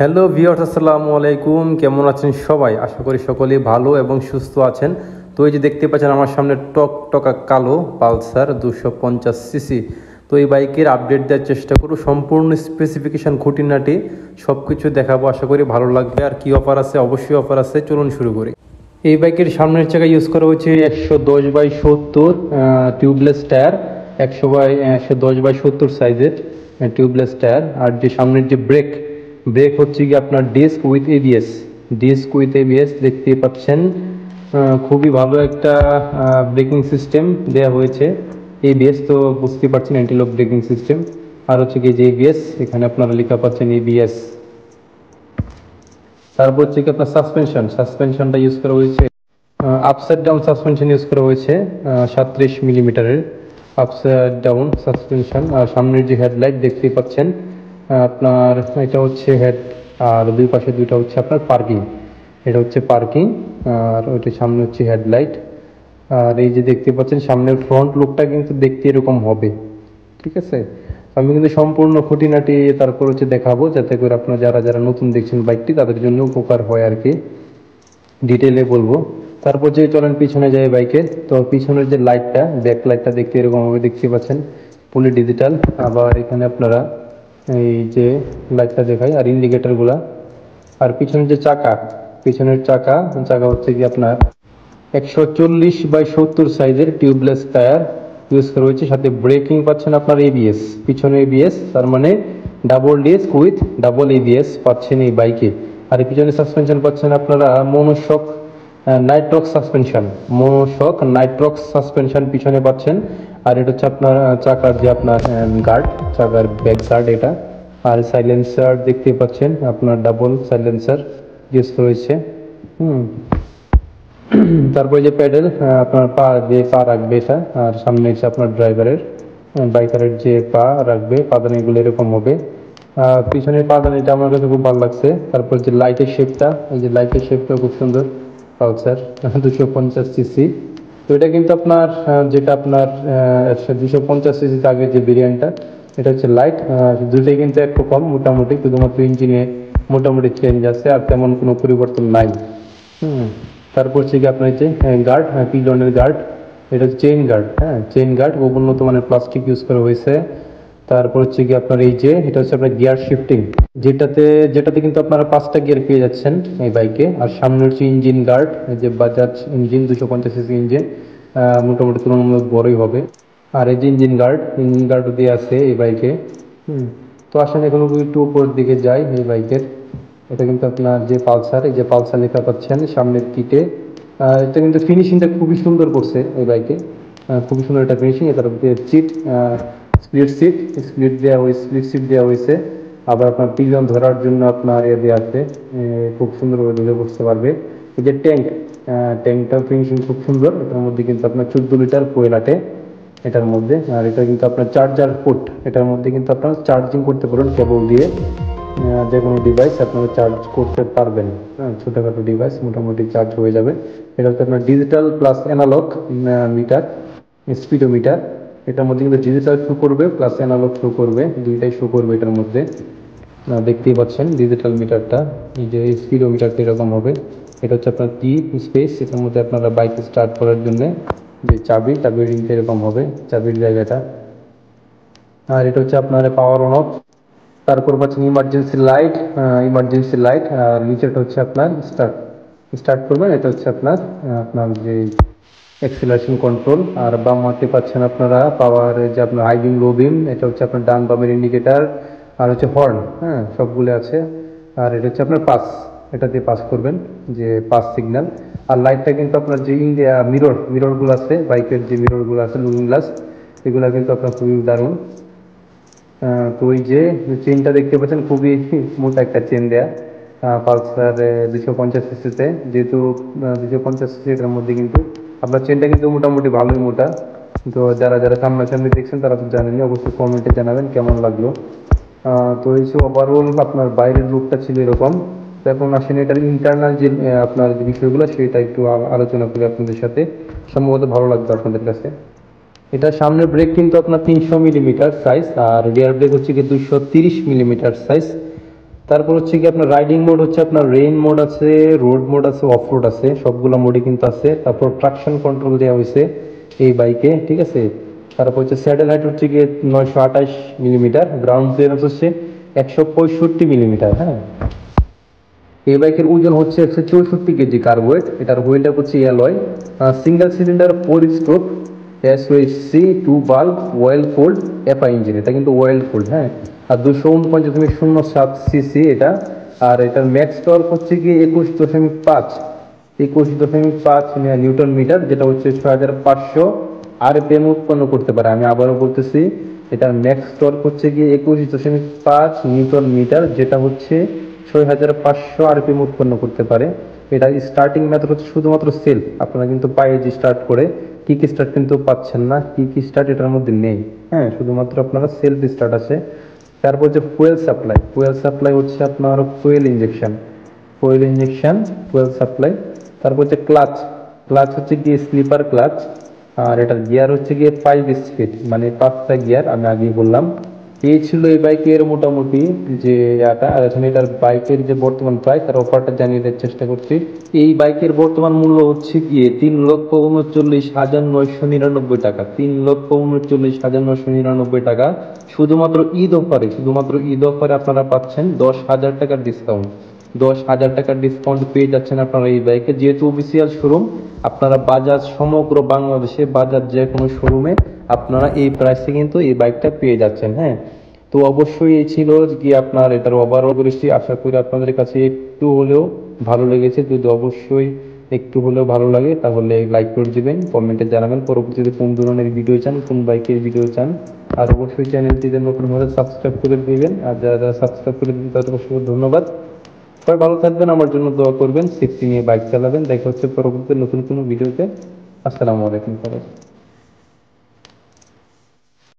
Hello viewers, আসসালামু আলাইকুম। কেমন আছেন সবাই? আশা করি সকলেই ভালো এবং সুস্থ আছেন। তো এই যে দেখতে পাচ্ছেন আমার সামনে টকটকা কালো পালসার 250 সিসি। তো এই বাইকের আপডেট দেওয়ার চেষ্টা করব, সম্পূর্ণ স্পেসিফিকেশান খুঁটিনাটি সব কিছু দেখাবো। আশা করি ভালো লাগবে। আর কি অফার আছে? অবশ্যই অফার আছে, চলুন শুরু করি। এই বাইকের সামনের চাকা ইউজ করা হয়েছে 110/70 টিউবলেস টায়ার, 110/70 সাইজের টিউবলেস টায়ার। আর যে সামনের যে ব্রেক ব্রেক হচ্ছে কি আপনার ডিস্ক উইথ এবিএস দেখতেই পাচ্ছেন। খুবই ভালো একটা ব্রেকিং সিস্টেম দেওয়া হয়েছে। এবিএস তো বুঝতেই পারছেন, অ্যান্টিলক ব্রেকিং সিস্টেম। আর হচ্ছে কি যে এবিএস, এখানে আপনারা লেখা পাচ্ছেন এবিএস। তারপর হচ্ছে কি আপনার সাসপেনশনটা ইউজ করা হয়েছে, আপসাইড ডাউন সাসপেনশন ইউজ করা হয়েছে 37 মিলিমিটারের আপসাইড ডাউন সাসপেনশন। আর সামনের যে হেডলাইট দেখতেই পাচ্ছেন আপনার, এটা হচ্ছে হেড, আর দুই পাশে দুইটা হচ্ছে আপনার পার্কিং। এটা হচ্ছে পার্কিং, আর ওইটার সামনে হচ্ছে হেডলাইট। আর এই যে দেখতে পাচ্ছেন সামনের ফ্রন্ট লুকটা কিন্তু দেখতে এরকম হবে, ঠিক আছে। আমি কিন্তু সম্পূর্ণ খুঁটিনাটি তারপর হচ্ছে দেখাবো, যাতে করে আপনারা যারা যারা নতুন দেখছেন বাইকটি তাদের জন্য উপকার হয় আর কি, ডিটেলে বলবো। তারপর যে চলেন পিছনে যাই বাইকের। তো পিছনের যে লাইটটা, ব্যাক লাইটটা দেখতে এরকম ভাবে দেখতে পাচ্ছেন, ফুলি ডিজিটাল। আবার এখানে আপনারা এই যে লাইটটা দেখায়, আর ইন্ডিকেটরগুলা। আর পিছনের যে পিছনের চাকা হচ্ছে কি আপনার 140/70 সাইজের টিউবলেস টায়ার ইউজ করা হয়েছে। সাথে ব্রেকিং পাচ্ছেন আপনার এবিএস, পিছনে এবিএস, তার মানে double disc with double ABS পাচ্ছেন এই বাইকে। আর এই পিছনে সাসপেনশন পাচ্ছেন আপনারা মোনোশক নাইট্রক্স সাসপেনশন পিছনে পাচ্ছেন। আর এটা হচ্ছে আপনার চাকার যে আপনার গার্ড, চাকার ব্যাক গার্ড এটা। আর সাইলেন্সার দেখতে পাচ্ছেন আপনার ডাবল সাইলেন্সার ইউজ রয়েছে। তারপরে যে প্যাডেল, আপনার পা রাখবে এটা। আর সামনে হচ্ছে আপনার বাইকারের যে পা রাখবে, পাদানিগুলো এরকম হবে। পিছনের পাদানিটা আমার কাছে খুব ভালো লাগছে। তারপর যে লাইটের শেপটা, এই যে লাইটের শেপটা খুব সুন্দর। Pulsar 250 CC. তো এটা কিন্তু আপনার যেটা আপনার 250 সিসি আগে যে ভেরিয়েন্টটা, এটা হচ্ছে লাইট। দুটোই কিন্তু একটু কম মোটামুটি, শুধুমাত্র ইঞ্জিনে মোটামুটি চেঞ্জ আছে, আর তেমন কোনো পরিবর্তন নাই। তারপর হচ্ছে কি আপনার যে গার্ড, পিলনের গার্ড, এটা হচ্ছে চেইন গার্ড উন্নত মানের প্লাস্টিক ইউজ করা হয়েছে। তারপর হচ্ছে কি আপনার এই যে এটা হচ্ছে আপনার গিয়ার শিফটিং, যেটাতে কিন্তু আপনারা 5টা গিয়ার পেয়ে যাচ্ছেন এই বাইকে। আর সামনে হচ্ছে ইঞ্জিন গার্ড, যে বাজাজ ইঞ্জিন 250 সিসি ইঞ্জিন, মোটামুটি তুলনামূলক বড়ই হবে। আর এই যে ইঞ্জিন গার্ড দিয়ে আছে এই বাইকে। তো আসেন এখন একটু উপরের দিকে যাই এই বাইকের। এটা কিন্তু আপনার যে পালসার, এই যে পালসার লেখা পাচ্ছেন সামনের কিটে। এটা কিন্তু ফিনিশিংটা খুবই সুন্দর করছে এই বাইকে, খুবই সুন্দর একটা ফিনিশিং। এটার স্প্লিট সিট দেওয়া হয়েছে। আবার আপনার পিলিয়ন ধরার জন্য আপনার দেওয়া আছে, খুব সুন্দরভাবে ধরে বসতে পারবে। এই যে ট্যাঙ্কটা ফিনিশিং খুব সুন্দর। এটার মধ্যে কিন্তু আপনার 14 লিটার ফুয়েল আটে এটার মধ্যে। আর এটা কিন্তু আপনার চার্জার পোর্ট, এটার মধ্যে কিন্তু আপনার চার্জিং করতে পারবেন কেবল দিয়ে। যে কোনো ডিভাইস আপনারা চার্জ করতে পারবেন, ছোটোখাটো ডিভাইস মোটামুটি চার্জ হয়ে যাবে। এটা হচ্ছে আপনার digital plus analogue meter, speedometer. এটার মধ্যে কিন্তু ডিজিটাল শো করবে প্লাস অ্যানালগ শো করবে, দুইটাই শো করবে এটার মধ্যে। দেখতেই পাচ্ছেন ডিজিটাল মিটারটা, এই যে স্পিডোমিটারটা এরকম হবে। এটা হচ্ছে আপনার কি স্পেস, এটার মধ্যে আপনারা বাইক স্টার্ট করার জন্য যে চাবির রিংটা এরকম হবে, চাবির জায়গাটা। আর এটা হচ্ছে আপনার পাওয়ার অন অফ। তারপর পাচ্ছেন ইমার্জেন্সি লাইট। আর নিচেটা হচ্ছে আপনার স্টার্ট করবেন। এটা হচ্ছে আপনার আপনার যে অ্যাক্সিলারেশন কন্ট্রোল। আর বাম হাতে পাচ্ছেন আপনারা পাওয়ার, যে আপনার হাই বিম লো বিম, এটা হচ্ছে আপনার ডান বামের ইন্ডিকেটার। আর হচ্ছে হর্ন, সবগুলো আছে। আর এটা হচ্ছে আপনার এটা দিয়ে পাস করবেন, যে পাস সিগন্যাল। আর লাইটটা কিন্তু আপনার যে মিররগুলো আছে, বাইকের যে মিররগুলো আছে, লুকিং গ্লাস, এগুলো কিন্তু আপনার খুবই দারুণ। তো ওই যে চেনটা দেখতে পাচ্ছেন, খুবই মোটা একটা চেন দেয়া পালসার 250 সিসিতে। যেহেতু 250 সিসি, এটার মধ্যে কিন্তু আপনার চেনটা কিন্তু মোটামুটি ভালোই মোটা। তো যারা যারা সামনাসামনি দেখছেন তারা তো জানেনি, অবশ্যই কমেন্টে জানাবেন কেমন লাগলো। তো এই যে ওভারঅল আপনার বাইরের লুকটা ছিল এরকম। তো এখন আসেন এটার ইন্টারনাল যে আপনার যে বিষয়গুলো, সেটা একটু আলোচনা করি আপনাদের সাথে, সম্ভবত ভালো লাগবে আপনাদের কাছে। এটা সামনের ব্রেক কিন্তু আপনার 300 মিলিমিটার সাইজ, আর রিয়ার ব্রেক হচ্ছে কি 230 মিলিমিটার সাইজ। তারপর হচ্ছে কি আপনার রাইডিং মোড হচ্ছে আপনার রেইন মোড আছে, রোড মোড আছে, অফ রোড আছে, সবগুলো মোডই কিন্তু আছে। তারপর ট্রাকশন কন্ট্রোল দেওয়া হয়েছে এই বাইকে, ঠিক আছে। তারপর হচ্ছে স্যাটেল হাইট হচ্ছে গিয়ে 928 মিলিমিটার, গ্রাউন্ড ক্লিয়ারেন্স হচ্ছে 165 মিলিমিটার। হ্যাঁ, এই বাইকের ওজন হচ্ছে 164 কেজি কার্বোয়েট। এটার হুইলটা হচ্ছে alloy, single cylinder 4 stroke SOHC 2 বাল্ব ওয়েল কোল্ড এফআই ইঞ্জিন, এটা কিন্তু ওয়েল কোল্ড। হ্যাঁ, আর 249.07 সিসি এটা। আর এটার ম্যাক্স টর্ক হচ্ছে কি 21.5 নিউটন মিটার, যেটা হচ্ছে 6500 আরপিএম উৎপন্ন করতে পারে। আমি আবারও বলতেছি, এটার ম্যাক্স টর্ক হচ্ছে গিয়ে 21.5 নিউটন মিটার, যেটা হচ্ছে 6500 আরপিএম উৎপন্ন করতে পারে। এটা স্টার্টিং মেথড হচ্ছে শুধুমাত্র সেলফ, আপনারা কিন্তু পায়ে যে স্টার্ট করে কিক স্টার্ট কিন্তু পাচ্ছেন না, কিক স্টার্ট এটার মধ্যে নেই। হ্যাঁ, শুধুমাত্র আপনারা সেলফ স্টার্ট আছে। তারপর যে ফুয়েল সাপ্লাই হচ্ছে আপনার ফুয়েল ইঞ্জেকশন ফুয়েল সাপ্লাই। তারপর হচ্ছে ক্লাচ, ক্লাচ হচ্ছে গিয়ে স্লিপার ক্লাচ। আর এটার গিয়ার হচ্ছে গিয়ে 5 স্পিড, মানে 5টা গিয়ার, আমি আগেই বললাম। এই ছিল এই বাইকের মোটামুটি যে ইয়াটা। আর এখন এটার বাইকের যে বর্তমান প্রাইস তার অফারটা জানিয়ে দেওয়ার চেষ্টা করছি। এই বাইকের বর্তমান মূল্য হচ্ছে গিয়ে 3,39,999 টাকা, 3,39,999 টাকা। শুধুমাত্র ঈদ অফারে আপনারা পাচ্ছেন 10,000 টাকার ডিসকাউন্ট। 10,000 টাকার ডিসকাউন্ট পেয়ে যাচ্ছেন আপনারা এই বাইকে, যেহেতু অফিসিয়াল শোরুম। আপনারা বাজাজ সমগ্র বাংলাদেশে বাজাজ যে কোনো শোরুমে আপনারা এই প্রাইসে কিন্তু এই বাইকটা পেয়ে যাচ্ছেন। হ্যাঁ, তো অবশ্যই এই ছিল কি আপনার এটার ওভারঅল করেছি। আশা করি আপনাদের কাছে একটু হলেও ভালো লেগেছে। যদি অবশ্যই একটু হলেও ভালো লাগে তাহলে লাইক করে দিবেন, কমেন্টে জানাবেন পরবর্তীতে কোন ধরনের ভিডিও চান, কোন বাইকের ভিডিও চান। আর অবশ্যই চ্যানেলটিতে নতুন হলে সাবস্ক্রাইব করে দিবেন। আর যারা যারা সাবস্ক্রাইব করে দিন তাদের অসংখ্য ধন্যবাদ। সবাই ভালো থাকবেন, আমার জন্য দোয়া করবেন, সেফটি নিয়ে বাইক চালাবেন। দেখা হচ্ছে পরবর্তীতে নতুন কোনো ভিডিওতে। আসসালামু আলাইকুম।